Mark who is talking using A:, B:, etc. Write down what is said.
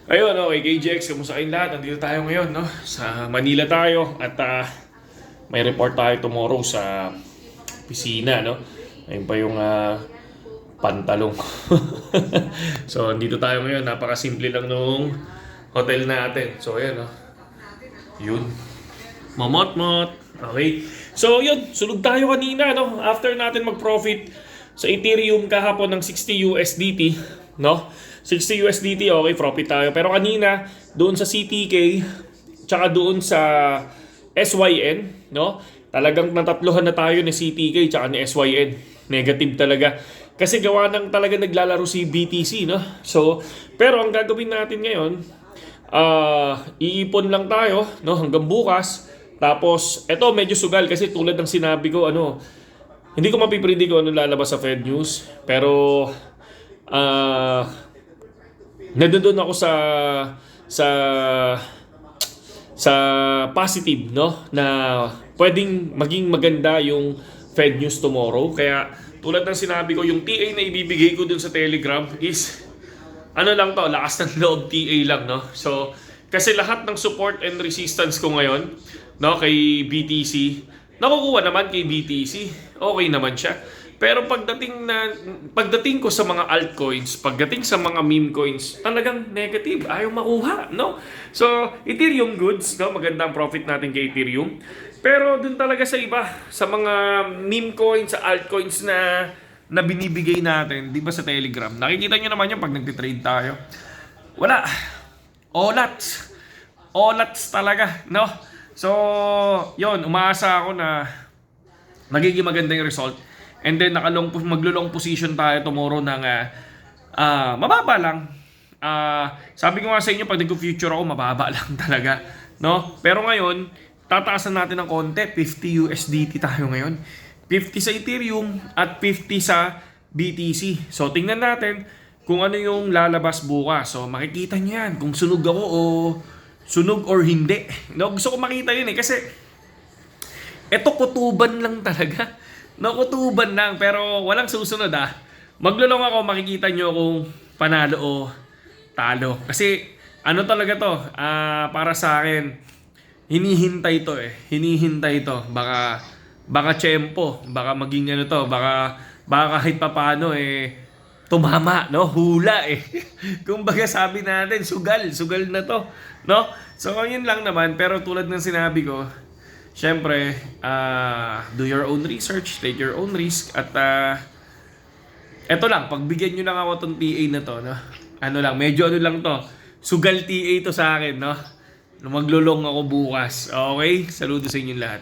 A: Ayun, okay, KJX, kamusta kayong lahat? Nandito tayo ngayon, no? Sa Manila tayo at may report tayo tomorrow sa pisina, no? Ayun pa yung pantalong. So, nandito tayo ngayon. Napakasimple lang nung hotel natin. So, ayan, no? Yun. Mamot-mot. Okay. So, yun. Sulog tayo kanina, no? After natin mag-profit sa Ethereum kahapon ng 60 USDT, no? 60 USDT, okay, profit tayo. Pero kanina, doon sa CTK, tsaka doon sa SYN, no? Talagang natatluhan na tayo ni CTK tsaka ni SYN. Negative talaga. Kasi gawa ng talaga naglalaro si BTC, no? So, pero ang gagawin natin ngayon, iipon lang tayo, no? Hanggang bukas. Tapos, eto medyo sugal kasi tulad ng sinabi ko, hindi ko mapipredict kung ano lalabas sa Fed News. Pero, nandun ako sa sa positive, no, na pwedeng maging maganda yung Fed News tomorrow. Kaya tulad ng sinabi ko, yung TA na ibibigay ko dun sa Telegram is ano lang to, lakas ng loob TA lang, no. So kasi lahat ng support and resistance ko ngayon, no, kay BTC nakukuha naman kay BTC, okay naman siya. Pero pagdating ko sa mga altcoins, pagdating sa mga meme coins, talagang negative, ayaw makuha, no? So, Ethereum goods, no? Magandang profit natin kay Ethereum. Pero dun talaga sa iba, sa mga meme coins, sa altcoins na binibigay natin, di ba sa Telegram? Nakikita nyo naman yan pag nagtitrade tayo. Wala. Olats. Olats talaga, no? So, yon, umaasa ako na magiging maganda yung result. And then maglo-long position tayo tomorrow ng mababa lang. Sabi ko nga sa inyo, pag nag-future ako, mababa lang talaga, no? Pero ngayon, tataasan natin ng konti. 50 USDT tayo ngayon. 50 sa Ethereum at 50 sa BTC. So, tingnan natin kung ano yung lalabas bukas. So, makikita niyo yan kung sunog ako o sunog or hindi. No, gusto ko makita yun kasi eto kutuban lang talaga. Nakutuban lang pero walang susunod Maglulong ako, makikita nyo kung panalo o talo. Kasi ano talaga to, para sa akin, hinihintay to Hinihintay to. Baka tiyempo, baka maging ano to, baka kahit papano tumama, no? Hula Kumbaga sabi natin, sugal na to, no? So yun lang naman, pero tulad ng sinabi ko, siyempre, do your own research, take your own risk, at eto lang, pagbigyan nyo lang ako tong TA na to, no? Medyo lang to, sugal TA to sa akin, no? Maglulong ako bukas, okay? Saludo sa inyo lahat.